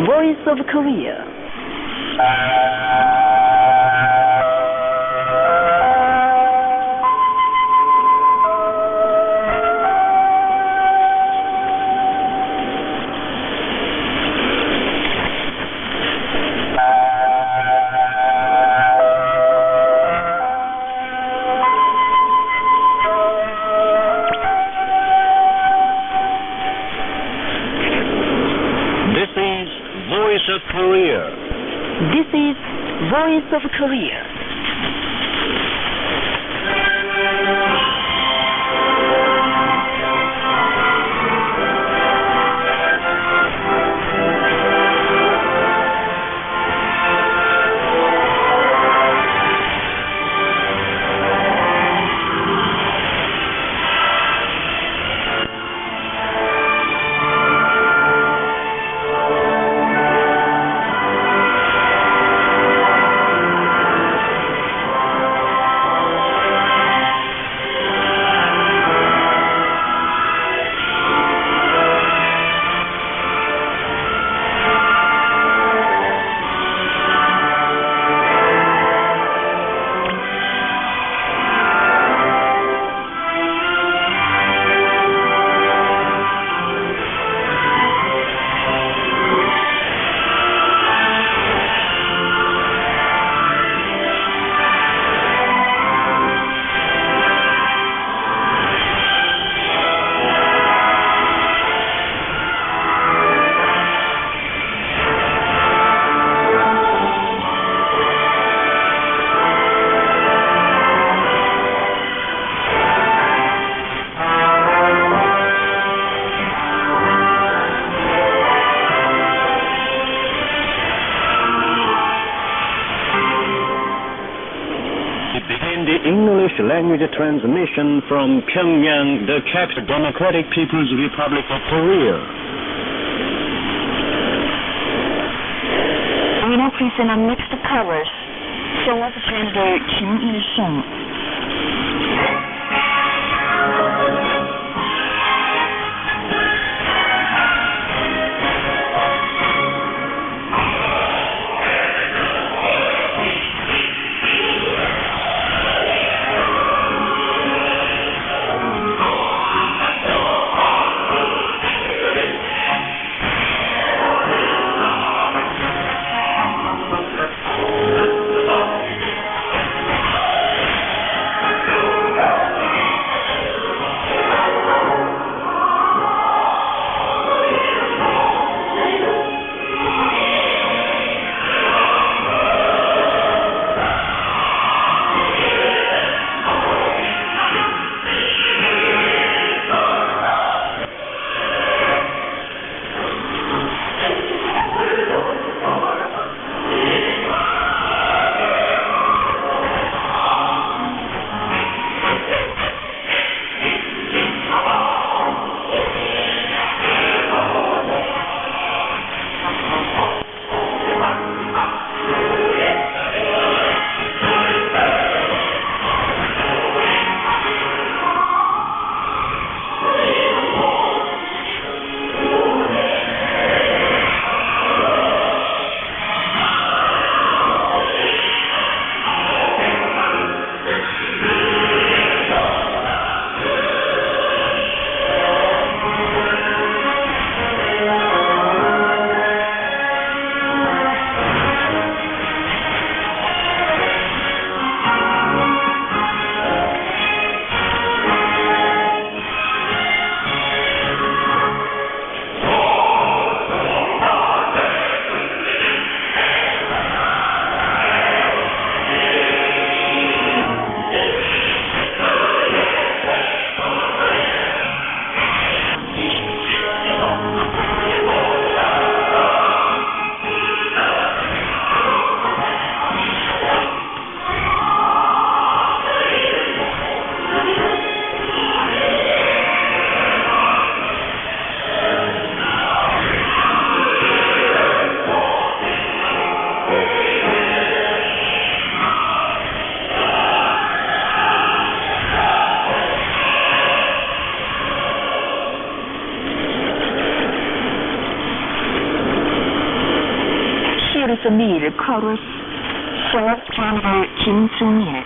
Voice of Korea. Voice of Korea. This is Voice of Korea. The English language transmission from Pyongyang, the capital Democratic People's Republic of Korea. We now present our next colors. Show us gender Kim Il-sung. Officer Mil Chorus. Show of General Kim Sung-il.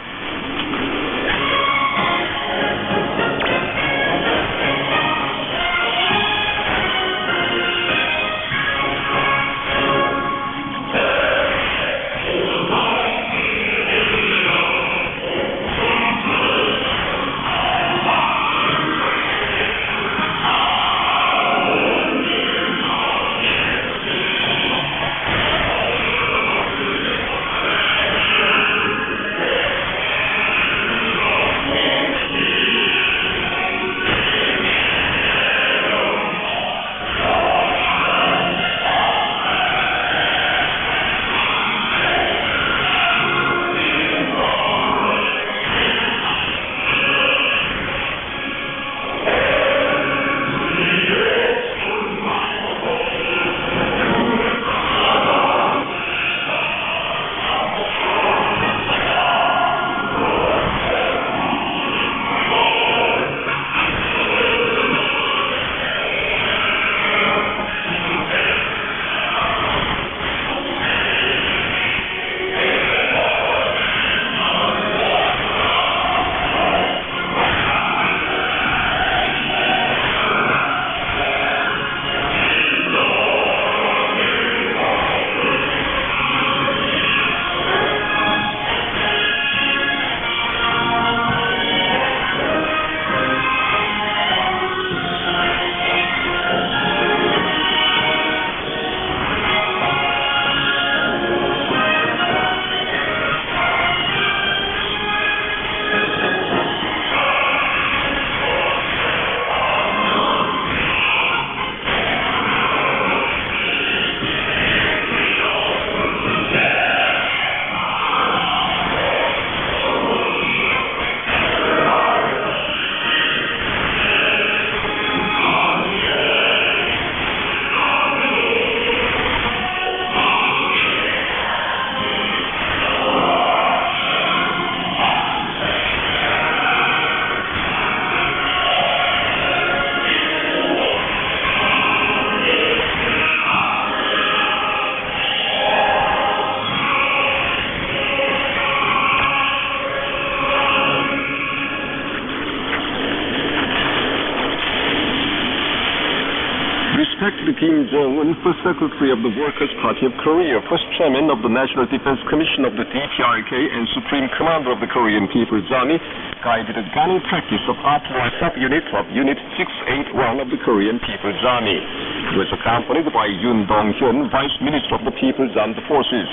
Respected Kim Jong-un, First Secretary of the Workers' Party of Korea, First Chairman of the National Defense Commission of the DPRK, and Supreme Commander of the Korean People's Army, guided a gunning practice of artillery sub-unit of Unit 681 of the Korean People's Army. He was accompanied by Yoon Dong-hyun, Vice Minister of the People's Armed Forces.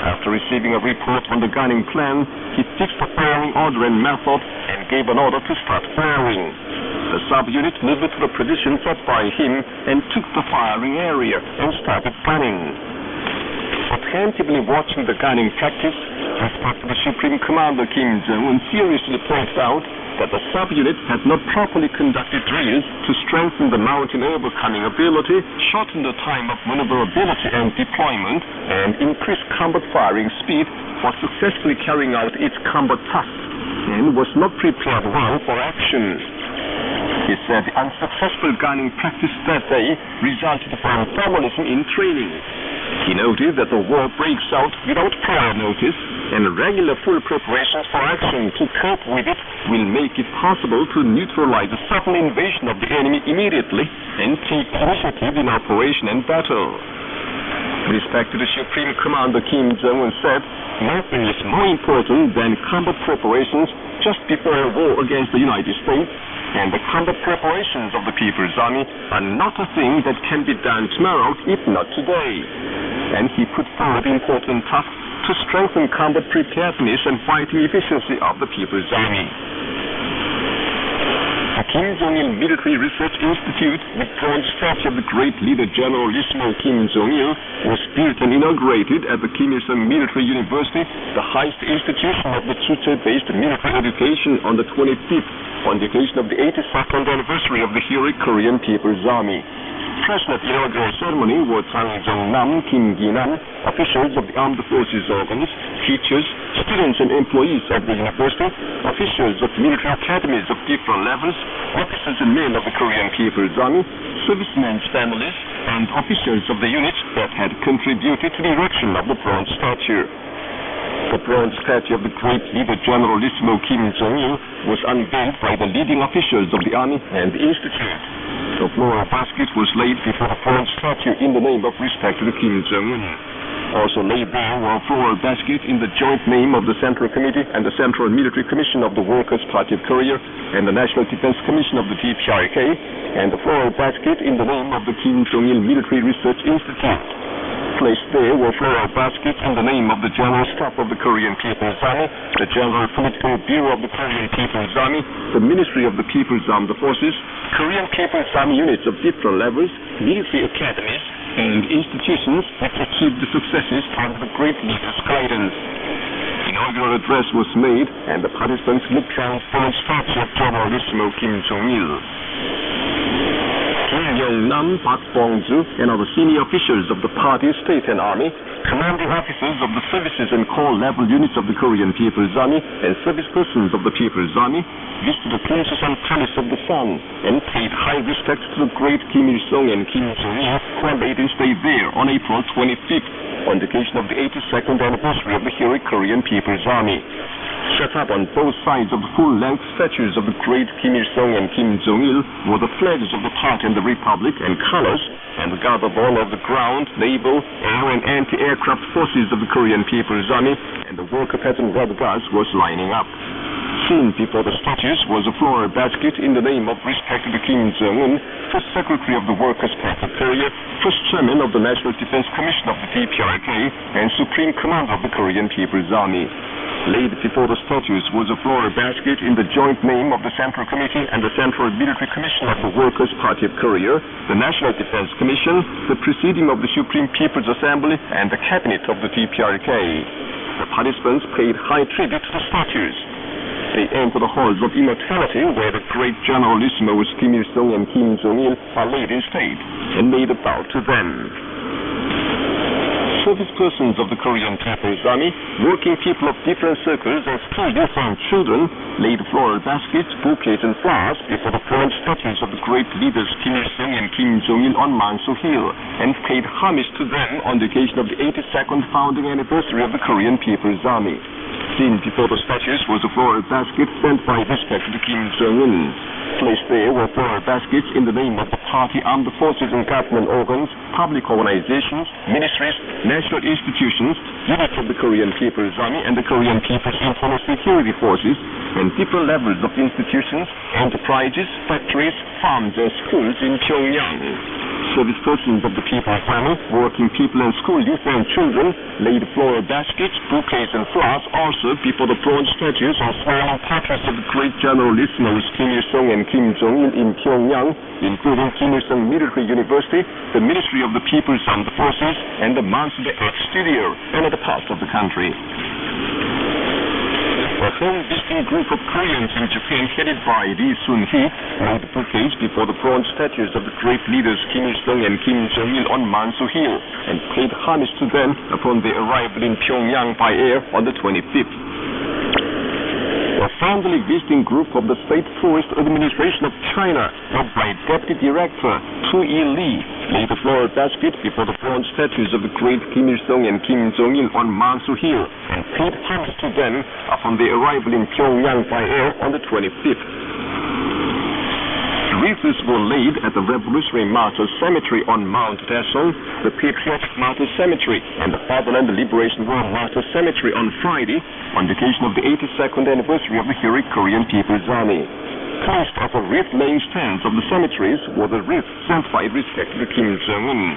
After receiving a report on the gunning plan, he fixed the firing order and method and gave an order to start firing. The sub-unit moved to the position set by him and took the firing area and started gunning. Attentively watching the gunning practice, respected Supreme Commander Kim Jong-un seriously pointed out that the sub-unit had not properly conducted drills to strengthen the mountain overcoming ability, shorten the time of maneuverability and deployment, and increase combat firing speed for successfully carrying out its combat tasks, and was not prepared well for action. He said the unsuccessful gunning practice that day resulted from formalism in training. He noted that the war breaks out without prior notice, and regular full preparations for action to cope with it will make it possible to neutralize the sudden invasion of the enemy immediately and take initiative in operation and battle. Respected Supreme Commander Kim Jong-un said, "Nothing is more important than combat preparations just before a war against the United States, and the combat preparations of the People's Army are not a thing that can be done tomorrow, if not today." And he put forward important tasks to strengthen combat preparedness and fighting efficiency of the People's Army. The Kim Jong-il Military Research Institute, with bronze statue of the great leader Generalissimo Kim Jong-il, was built and inaugurated at the Kim Il-sung Military University, the highest institution of the Chuche-based military education, on the 25th, on the occasion of the 82nd anniversary of the heroic Korean People's Army. Present at the inaugural ceremony were Chang Jong-nam, Kim Gi-nam, officials of the armed forces organs, teachers, students and employees of the university, officials of military academies of different levels, officers and men of the Korean People's Army, servicemen's families, and officials of the units that had contributed to the erection of the bronze statue. The bronze statue of the great leader Generalissimo Kim Jong-il was unveiled by the leading officials of the Army and the Institute. The floral basket was laid before the bronze statue in the name of respect to the Kim Jong-un. Also laid there were a floral basket in the joint name of the Central Committee and the Central Military Commission of the Workers' Party of Korea and the National Defense Commission of the DPRK, and the floral basket in the name of the Kim Jong-il Military Research Institute. Placed there were floral baskets in the name of the General Staff of the Korean People's Army, the General Political Bureau of the Korean People's Army, the Ministry of the People's Armed Forces, Korean People's Army units of different levels, military academies, and institutions that achieved the successes under the great leader's guidance. Inaugural address was made, and the participants looked round for the statue of Generalissimo Kim Jong-il. Kim Yong-nam, Park Bong-ju, and other senior officials of the party, state, and army, commanding officers of the services and corps level units of the Korean People's Army, and service persons of the People's Army, visited the Princess and Palace of the Sun, and paid high respect to the great Kim Il-sung and Kim Jong-il, who are laid in state there on April 25th, on the occasion of the 82nd anniversary of the heroic Korean People's Army. Set up on both sides of the full-length statues of the great Kim Il-sung and Kim Jong-il were the flags of the party and the republic and colors, and the guard of honor of the ground, naval, air, and anti-aircraft forces of the Korean People's Army, and the worker pattern red guards was lining up. Seen before the statues was a floral basket in the name of respect to the Kim Jong-un, first Secretary of the Workers' Party of Korea, first Chairman of the National Defense Commission of the DPRK, and Supreme Commander of the Korean People's Army. Laid before the statues was a floral basket in the joint name of the Central Committee and the Central Military Commission of the Workers' Party of Korea, the National Defense Commission, the Presidium of the Supreme People's Assembly, and the Cabinet of the DPRK. The participants paid high tribute to the statues. They aimed for the halls of immortality where the great Generalissimos Kim Il-sung and Kim Jong-il are laid in state, and made a bow to them. Service persons of the Korean People's Army, working people of different circles, and school youth and children laid floral baskets, bouquets, and flowers before the bronze statues of the great leaders Kim Il-sung and Kim Jong-il on Mansu Hill, and paid homage to them on the occasion of the 82nd founding anniversary of the Korean People's Army. Seen before the statues was a floral basket sent by respect to the Kim Jong-un. Placed there were floral baskets in the name of the party, armed forces, and government organs, public organizations, ministries, national institutions, units of the Korean People's Army and the Korean People's Internal Security Forces, and different levels of institutions, enterprises, factories, farms, and schools in Pyongyang. Service persons of the People's Army, working people, and school youth and children laid floral baskets, bouquets, and flowers also before the bronze statues and smiling portraits of the great Generalissimos Kim Il-sung and Kim Jong-il in Pyongyang, including Kim Il-sung Military University, the Ministry of the People's Armed Forces, and the Mansudae Exterior, and other parts of the country. A home visiting group of Koreans in Japan headed by Lee Sun-hee laid bouquets before the bronze statues of the great leaders Kim Il-sung and Kim Jong-il on Mansu Hill, and paid homage to them upon their arrival in Pyongyang by air on the 25th. A friendly visiting group of the State Forest Administration of China, led by Deputy Director Tu-yi Lee, laid a floral basket before the bronze statues of the great Kim Il-sung and Kim Jong-il on Mansu Hill, and paid homage to them upon their arrival in Pyongyang by air on the 25th. Wreaths were laid at the Revolutionary Martyrs Cemetery on Mount Daesung, the Patriotic Martyrs Cemetery, and the Fatherland Liberation War Martyrs Cemetery on Friday, on the occasion of the 82nd anniversary of the heroic Korean People's Army. Placed at the wreath-laying stands of the cemeteries were the wreaths sent by respect to Kim Jong-un.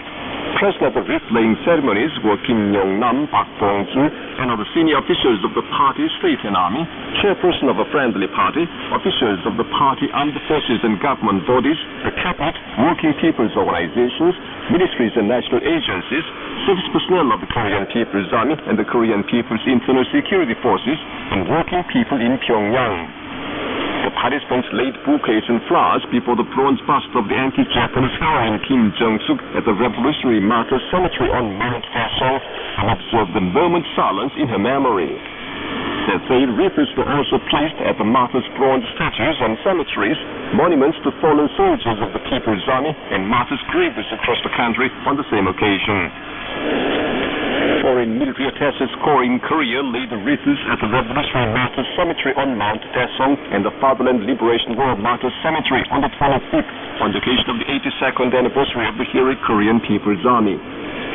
Present at the wreath-laying ceremonies were Kim Yong-nam, Park Bong-ju, and other senior officials of the party, state, and army, chairperson of a friendly party, officials of the party, armed forces, and government bodies, the cabinet, working people's organizations, ministries and national agencies, service personnel of the Korean People's Army and the Korean People's Internal Security Forces, and working people in Pyongyang. The participants laid bouquets and flowers before the bronze bust of the anti-Japanese heroine Kim Jong-suk at the Revolutionary Martyrs Cemetery on Mount Daesung, and observed the moment silence in her memory. That day, wreaths were also placed at the martyrs' bronze statues and cemeteries, monuments to fallen soldiers of the People's Army, and martyrs' graves across the country on the same occasion. Foreign military attaches core in Korea laid wreaths at the Revolutionary Martyrs Cemetery on Mount Daesung and the Fatherland Liberation War Martyrs Cemetery on the 25th, on the occasion of the 82nd anniversary of the heroic Korean People's Army.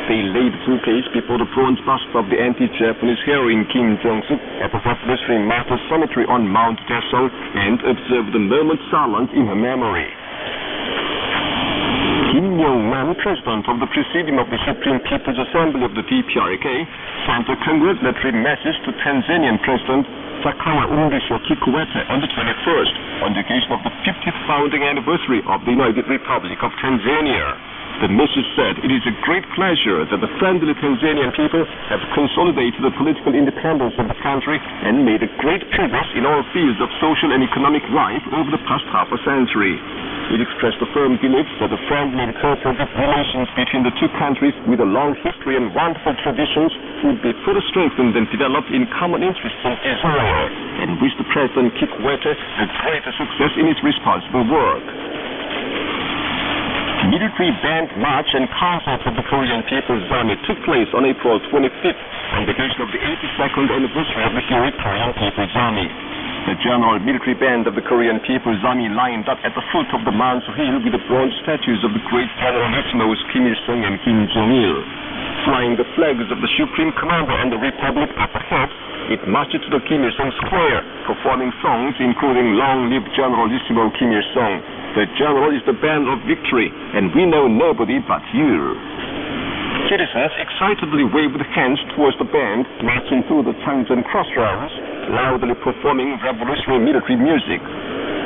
They laid bouquets before the bronze bust of the anti-Japanese heroine Kim Jong-suk at the Revolutionary Martyrs Cemetery on Mount Daesung and observed a moment's silence in her memory. Kim Yong-nam, president of the Presidium of the Supreme People's Assembly of the DPRK, sent a congratulatory message to Tanzanian President Jakaya Mrisho Kikwete on the 21st, on the occasion of the 50th founding anniversary of the United Republic of Tanzania. The message said, "It is a great pleasure that the friendly Tanzanian people have consolidated the political independence of the country and made a great progress in all fields of social and economic life over the past half a century." It expressed a firm belief that the friendly and cooperative relations between the two countries with a long history and wonderful traditions would be further strengthened and developed in common interests and desire, and wished President Kikwete a greater success in his responsible work. Military band march and concerts of the Korean People's Army took place on April 25th, on the occasion of the 82nd anniversary of the heroic Korean People's Army. The General Military Band of the Korean People's Army lined up at the foot of the Mansu Hill with the bronze statues of the great Generalismos Kim Il-sung and Kim Jong-il. Flying the flags of the Supreme Commander and the Republic at the head, it marched to the Kim Il-sung Square, performing songs including "Long Live Generalissimo Kim Il-sung," "The General is the Band of Victory," and "We Know Nobody But You." Citizens excitedly waved hands towards the band, marching through the Changjeon crossroads, loudly performing revolutionary military music.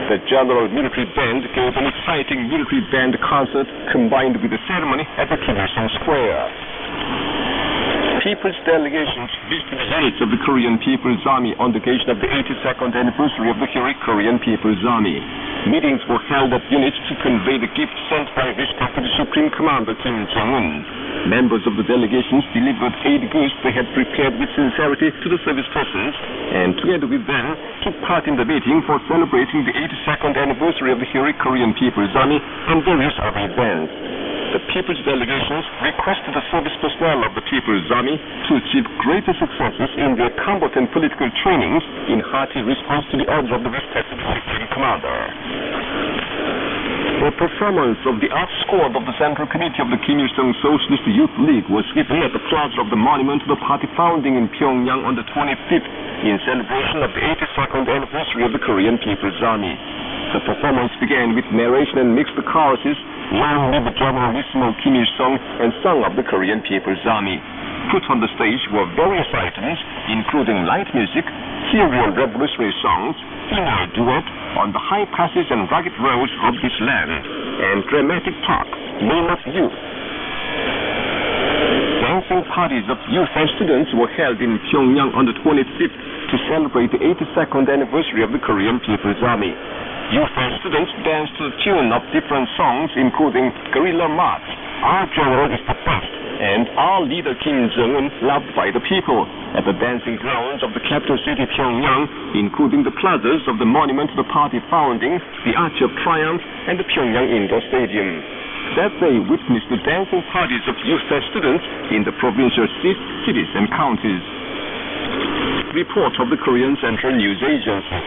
The General Military Band gave an exciting military band concert combined with the ceremony at the Kim Il-sung Square. People's delegations visited the units of the Korean People's Army on the occasion of the 82nd anniversary of the heroic Korean People's Army. Meetings were held at units to convey the gifts sent by respected Supreme Commander Kim Jong-un. Members of the delegations delivered aid goods they had prepared with sincerity to the service persons, and together with them took part in the meeting for celebrating the 82nd anniversary of the heroic Korean People's Army and various other events. The People's Delegations requested the service personnel of the People's Army to achieve greater successes in their combatant political trainings in hearty response to the orders of the respected Supreme Commander. The performance of the art squad of the Central Committee of the Kim Il-sung Socialist Youth League was given at the plaza of the monument to the party founding in Pyongyang on the 25th in celebration of the 82nd anniversary of the Korean People's Army. The performance began with narration and mixed choruses, "Long Live Generalissimo Kim Il-sung," and sung of the Korean People's Army. Put on the stage were various items, including light music, serial revolutionary songs, female duet on the high passes and rugged roads of this land, and dramatic talk, Name of Youth. Dancing parties of youth and students were held in Pyongyang on the 25th to celebrate the 82nd anniversary of the Korean People's Army. Youth and students danced to the tune of different songs, including "Guerrilla March," "Our General is the Best," and "Our Leader Kim Jong-un, Loved by the People," at the dancing grounds of the capital city Pyongyang, including the plazas of the monument to the party founding, the Arch of Triumph, and the Pyongyang Indoor Stadium. That day witnessed the dancing parties of youth and students in the provincial cities and counties. Report of the Korean Central News Agency.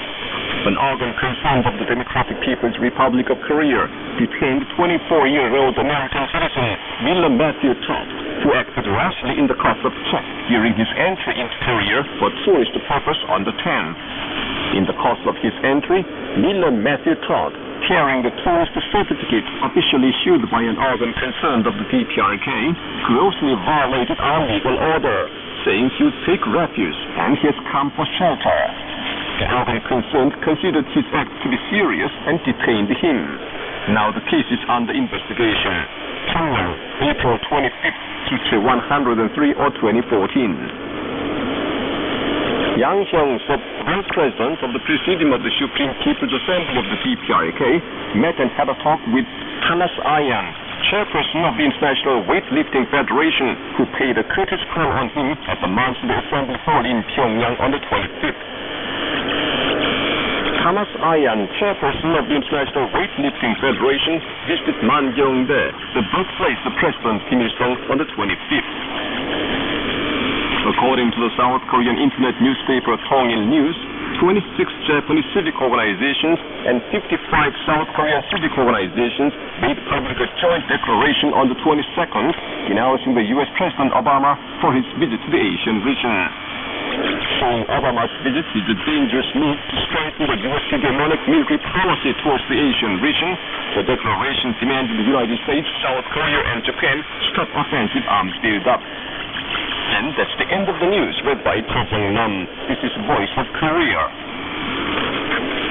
An organ concerned of the Democratic People's Republic of Korea detained 24-year-old American citizen William Matthew Todd, who acted rashly in the course of check during his entry into Korea for tourist purpose on the 10th. In the course of his entry, William Matthew Todd, carrying the tourist certificate officially issued by an organ concerned of the DPRK, grossly violated our legal order, saying he would take refuge and he has come for shelter. The organ concerned considered his act to be serious and detained him. Now the case is under investigation. Pyongyang, April 25th to 103 or 2014. Yang Hyung-sop, Vice President of the Presidium of the Supreme People's Assembly of the DPRK, met and had a talk with Tanas Ayan, chairperson of the International Weightlifting Federation, who paid a courteous call on him at the monthly assembly hall in Pyongyang on the 25th. Thomas Ayan, chairperson of the International Weightlifting Federation, visited Mangyongdae, the birthplace of President Kim Il-sung, on the 25th. According to the South Korean internet newspaper Tongil News, 26 Japanese civic organizations and 55 South Korean civic organizations made public a joint declaration on the 22nd, denouncing the U.S. President Obama for his visit to the Asian region. Saying Obama's visit is a dangerous move to strengthen the U.S. hegemonic military policy towards the Asian region, the declaration demanded the United States, South Korea, and Japan stop offensive arms build-up. And that's the end of the news, read by Cho Jung-nam. This is Voice of Korea.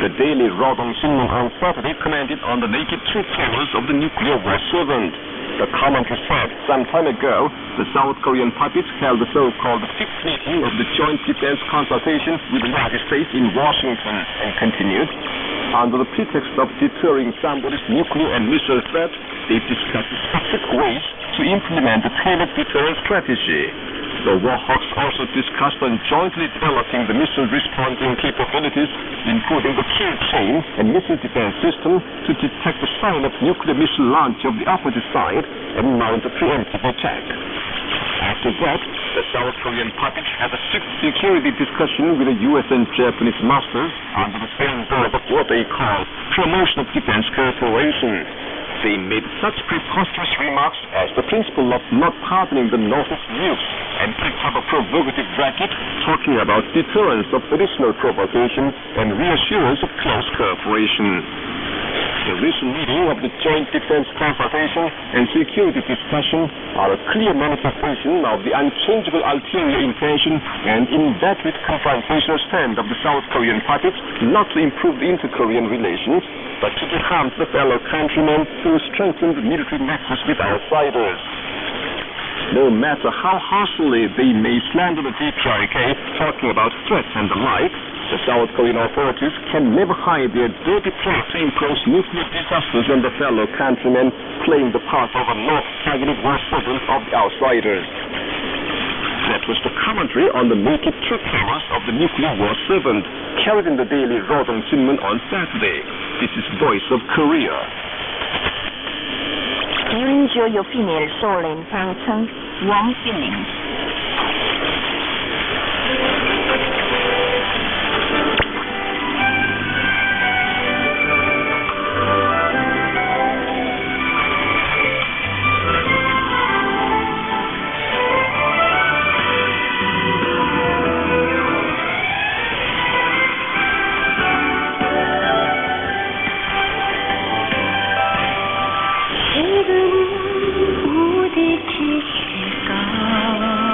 The daily Rodong Sinmun on Saturday commented on the naked truth tellers of the nuclear war servant. The commentary said some time ago, the South Korean puppets held the so-called fifth meeting of the Joint Defense Consultation with the United States in Washington, and continued, under the pretext of deterring somebody's nuclear and missile threat, they discussed specific ways to implement the tailored deterrence strategy. The war hawks also discussed on jointly developing the missile responding capabilities, including the kill chain and missile defense system, to detect the sign of nuclear missile launch of the opposite side and mount a preemptive attack. After that, the South Korean puppets had a strict security discussion with the U.S. and Japanese masters under the framework of what they call promotion of defense cooperation. They made such preposterous remarks as the principle of not pardoning the North's nukes, and picked up a provocative bracket talking about deterrence of additional provocation and reassurance of close cooperation. The recent meeting of the Joint Defense Consultation and Security Discussion are a clear manifestation of the unchangeable ulterior intention and inveterate confrontational stand of the South Korean puppets not to improve the inter-Korean relations, but to do harm to the fellow countrymen through strengthened military nexus with outsiders. No matter how harshly they may slander the DPRK, talking about threats and the like, the South Korean authorities can never hide their dirty plot to impose nuclear disasters on the fellow countrymen, playing the part of a North-targeted war servant of the outsiders. That was the commentary on the naked truth tellers of the nuclear war servant, carried in the daily Rodong Sinmun on Saturday. This is Voice of Korea. You enjoy your female soul in Pangcheng, warm feelings. 지금 어디 계실까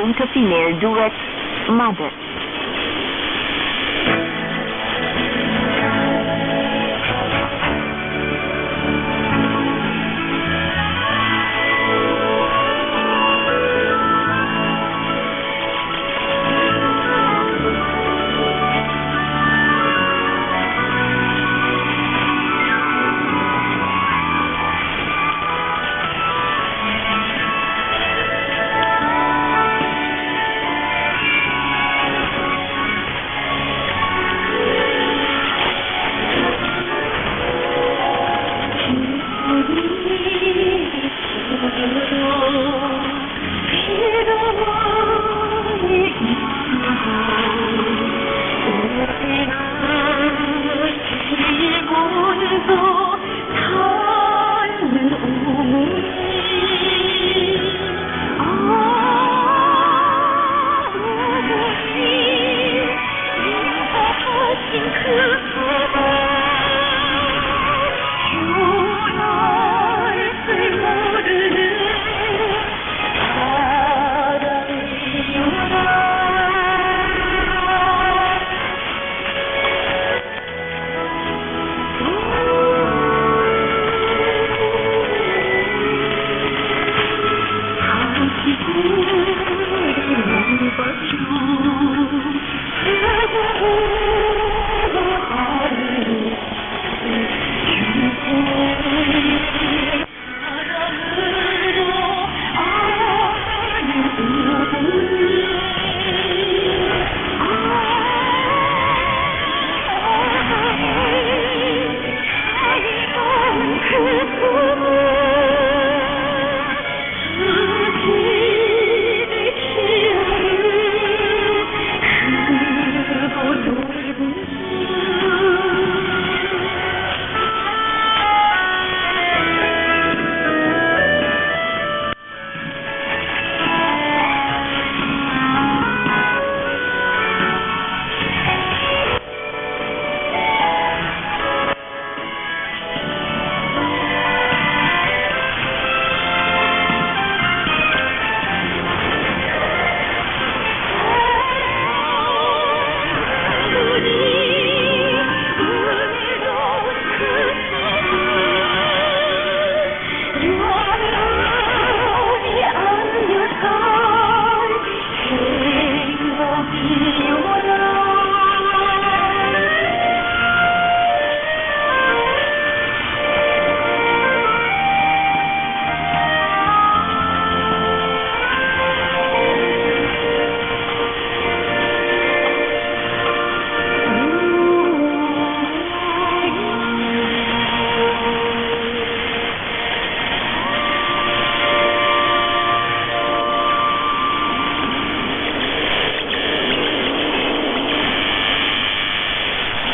going to female duet mother.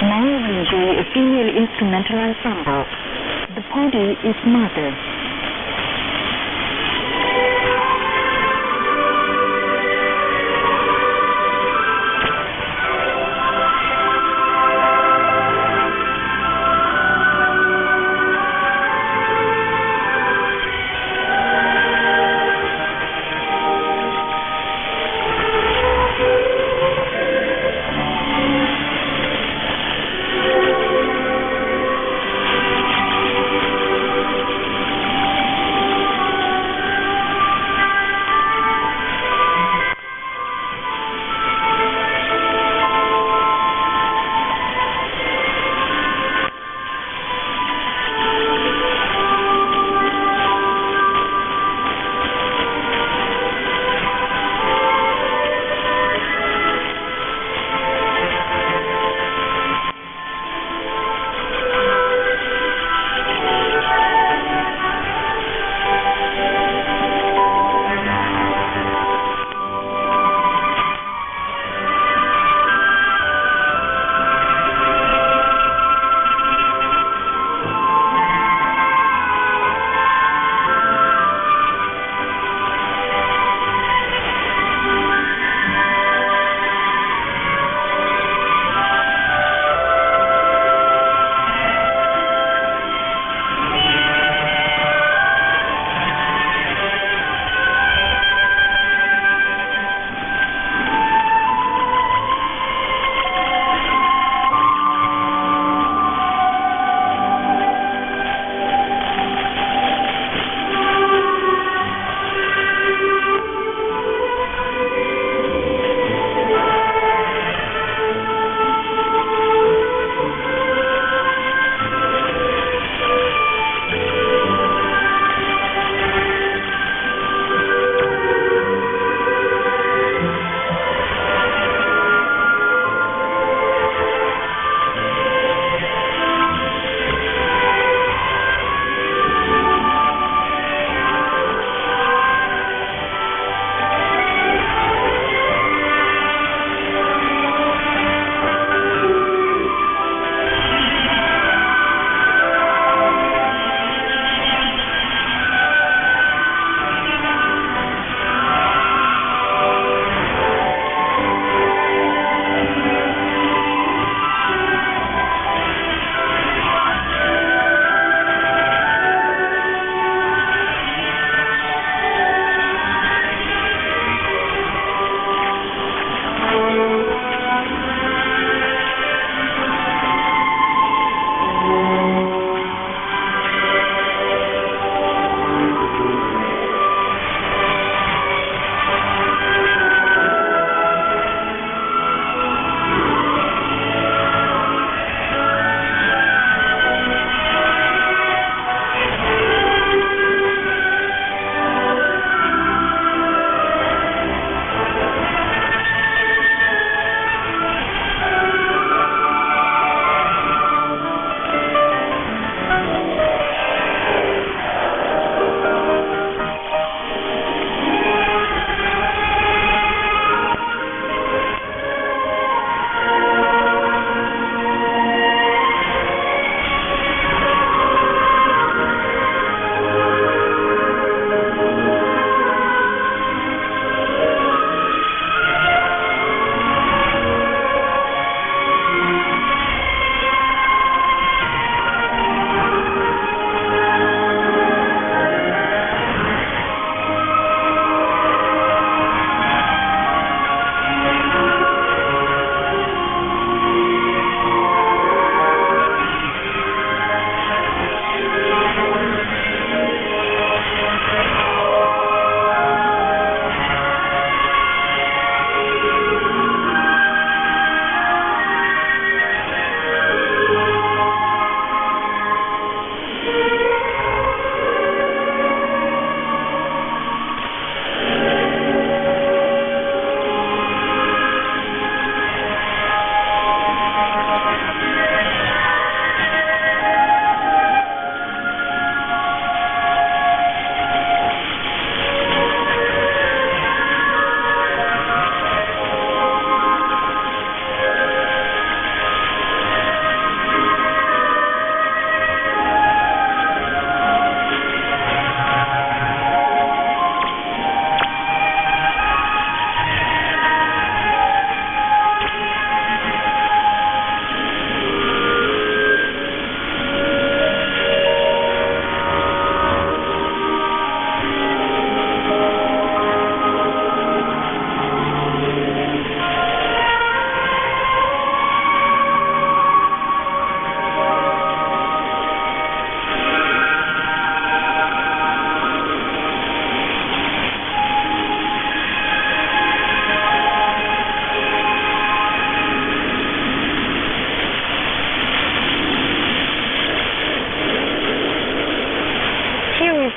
Now we enjoy a female instrumental ensemble. The body is mother.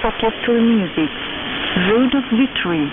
orchestral music, Road of Victory.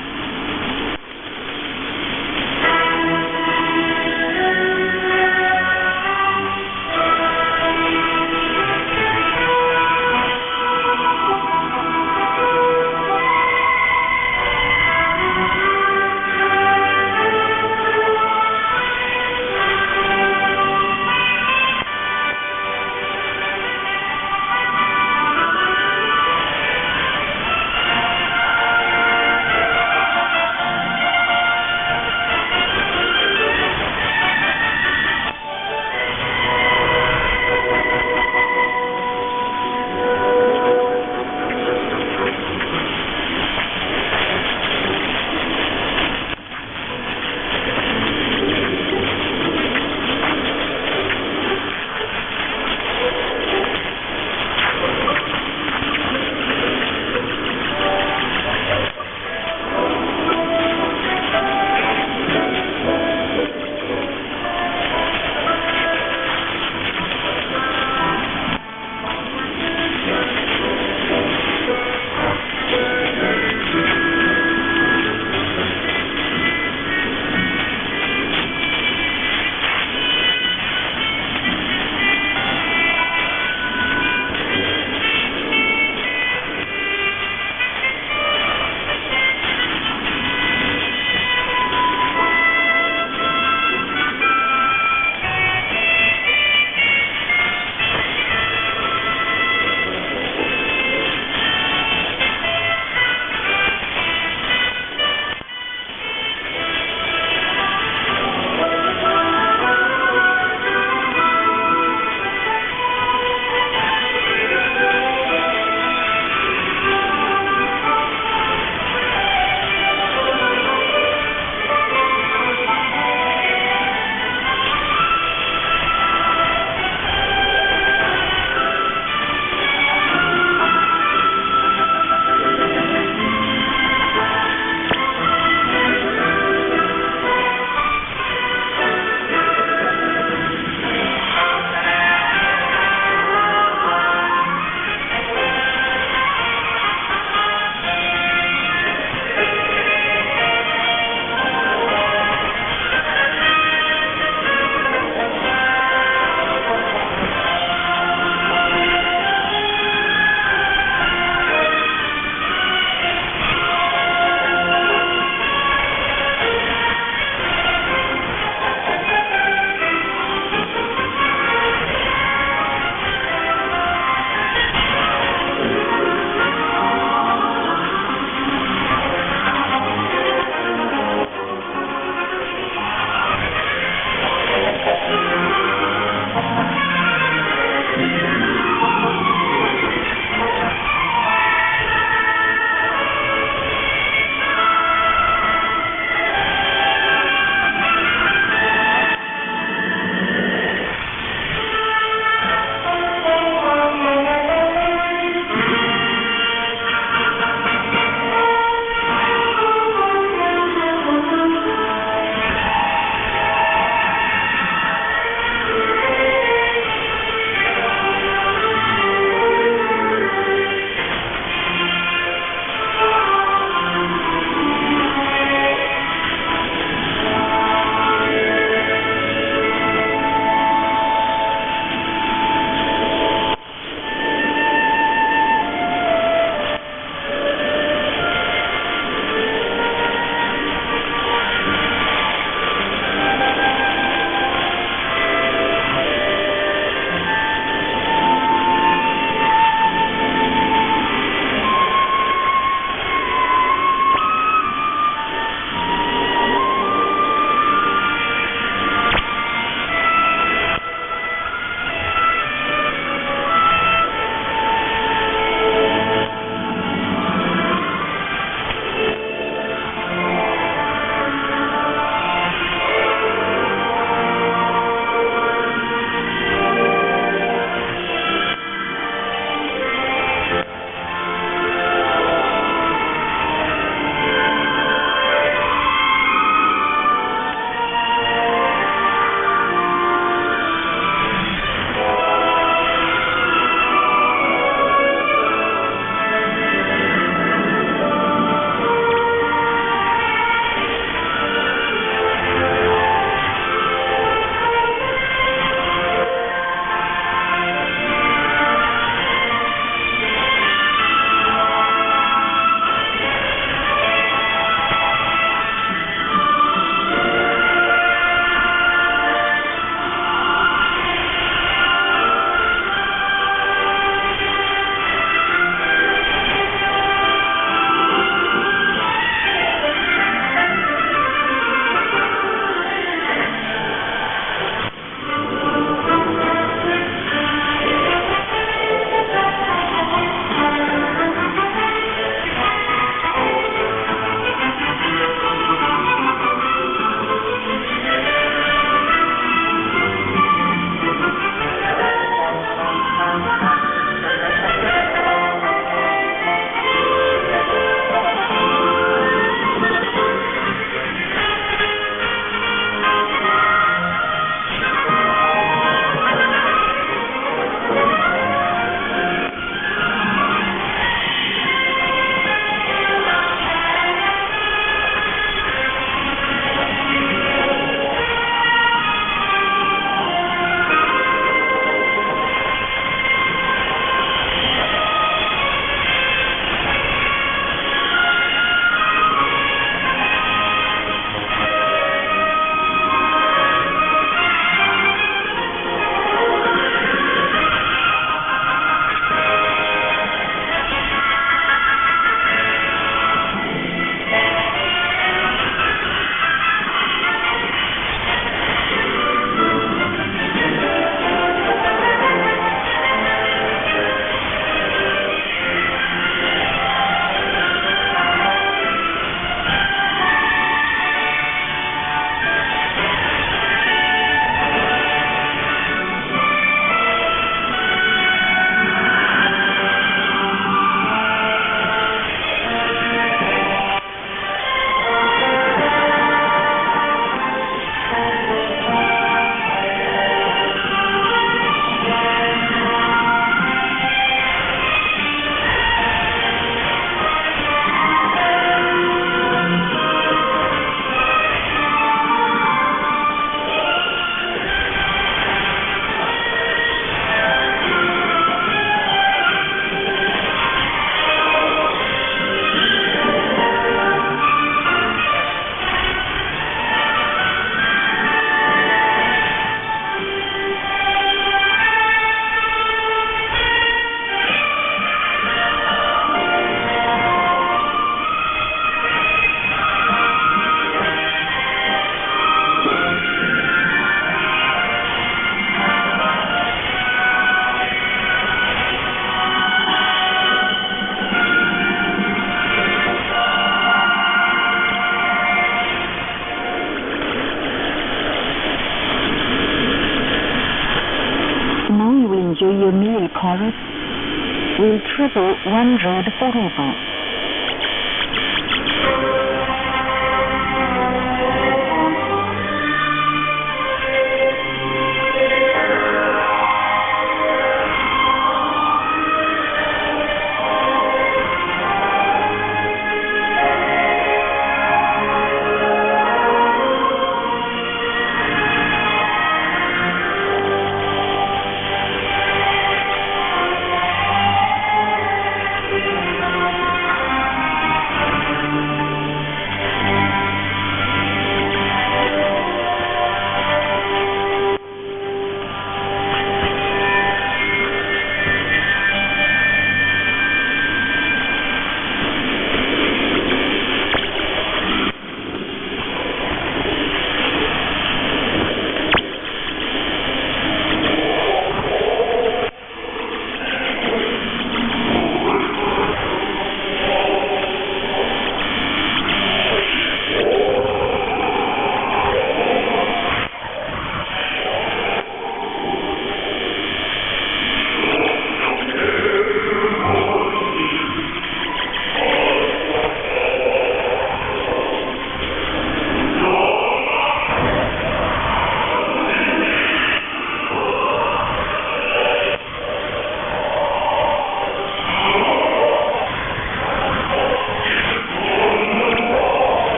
triple 145.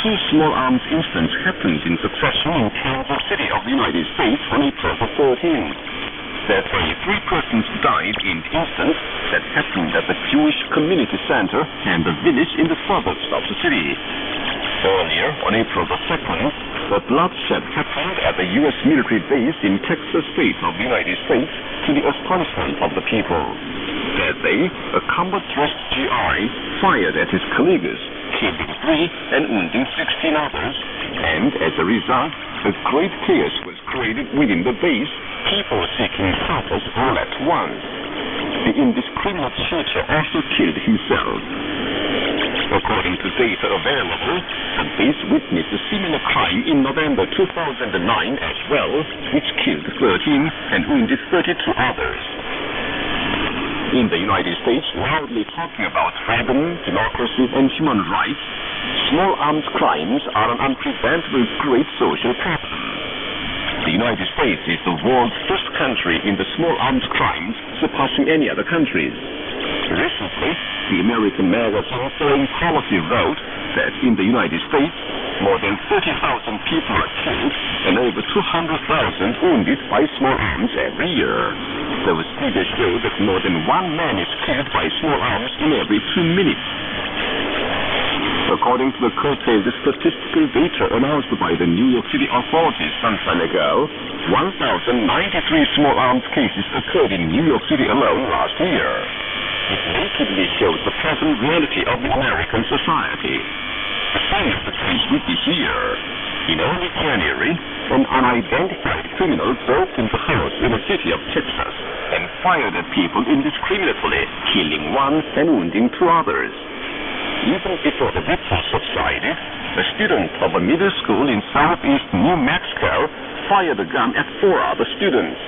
two small arms incidents happened in succession in Kansas City of the United States on April 13th. That 23 persons died in incidents that happened at the Jewish Community Center and the village in the suburbs of the city. Earlier, on April 2nd, the bloodshed happened at the U.S. military base in Texas State of the United States to the astonishment of the people. That day, a combat-dressed GI fired at his colleagues, killing 3 and wounding 16 others, and as a result, a great chaos was created within the base, people seeking shelters all at once. The indiscriminate shooter also killed himself. According to data available, the base witnessed a similar crime in November 2009 as well, which killed 13 and wounded 32 others. In the United States, loudly talking about freedom, democracy, and human rights, small arms crimes are an unpreventable great social problem. The United States is the world's first country in the small arms crimes, surpassing any other countries. Recently, the American magazine Foreign Policy wrote that in the United States, more than 30,000 people are killed and over 200,000 wounded by small arms every year. Those figures show that more than 1 man is killed by small arms in every 2 minutes. According to the curtailed statistical data announced by the New York City authorities some time ago, 1,093 small arms cases occurred in New York City alone last year. It nakedly shows the present reality of the American society. The same is the case with this year. In early January, an unidentified criminal broke into a house in the city of Texas and fired at people indiscriminately, killing 1 and wounding 2 others. Even before the victims subsided, a student of a middle school in southeast New Mexico fired a gun at 4 other students.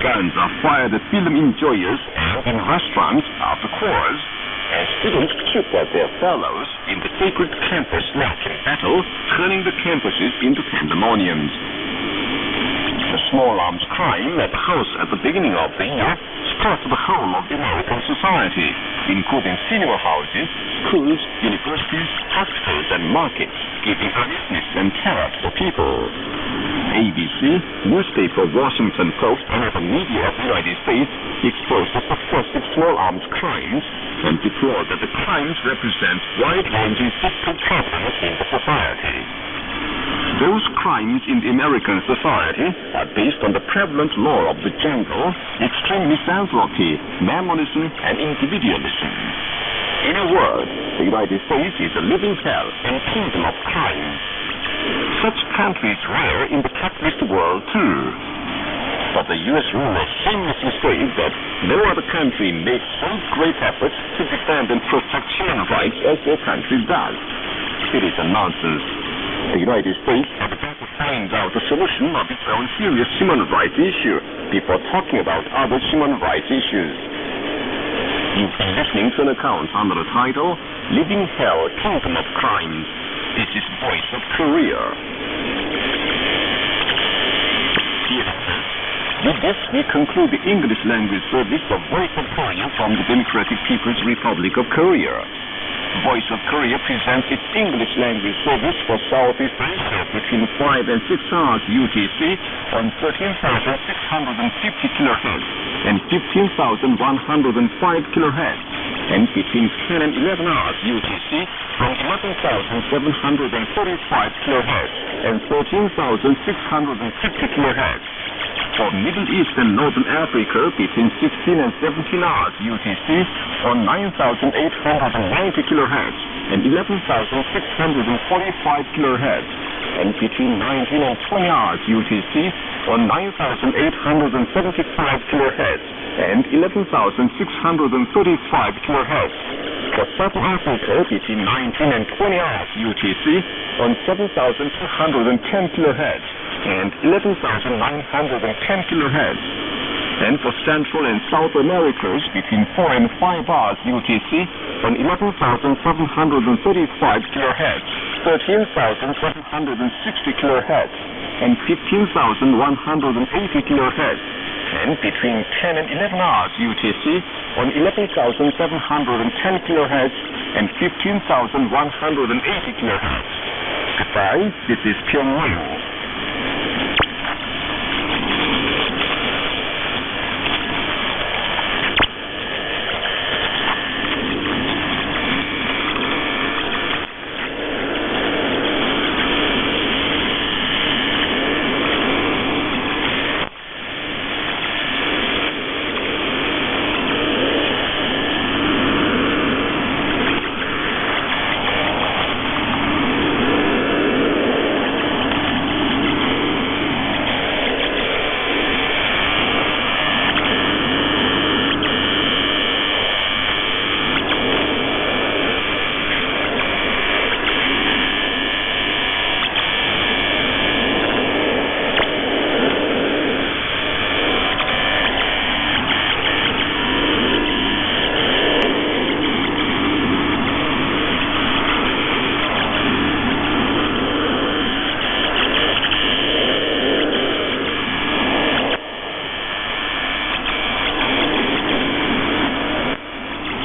Guns are fired at film enjoyers and in restaurants after course, and students shoot at their fellows in the sacred campus knocking battle, turning the campuses into pandemoniums. The small arms crime at the house at the beginning of the year spread to the whole of the American society, including cinema houses, schools, universities, hospitals, and markets, giving uneasiness and terror to the people. ABC, newspaper Washington Post, and other media of the United States exposed the successive small arms crimes and deplored that the crimes represent wide-ranging physical problems in the society. Those crimes in the American society are based on the prevalent law of the jungle, extreme misanthropy, mammonism, and individualism. In a word, the United States is a living hell and kingdom of crime. Such countries rare in the capitalist world too. But the U.S. rulers shamelessly say that no other country makes so great efforts to defend and protect human rights as their country does. It is a nonsense. The United States had better find out the solution of its own serious human rights issue before talking about other human rights issues. You've been listening to an account under the title, Living Hell, Kingdom of Crimes. This is Voice of Korea. With this, we conclude the English language service of Voice of Korea from the Democratic People's Republic of Korea. Voice of Korea presents its English language service for Southeast Asia between 5 and 6 hours UTC on 13,650 kHz and 15,105 kHz, and between 10 and 11 hours UTC from 11,745 kHz and 13,650 kHz. For Middle East and Northern Africa between 16 and 17 hours UTC on 9,890 kHz and 11,645 kHz, and between 19 and 20 hours UTC on 9,875 kHz and 11,635 kHz. For Southern Africa between 19 and 20 hours UTC on 7,210 kHz and 11,910 kHz. And for Central and South Americas between 4 and 5 hours UTC on 11,735 kHz, 13,760 kHz, and 15,180 kHz. And between 10 and 11 hours UTC on 11,710 kHz and 15,180 kHz. Goodbye, this is Pyongyang.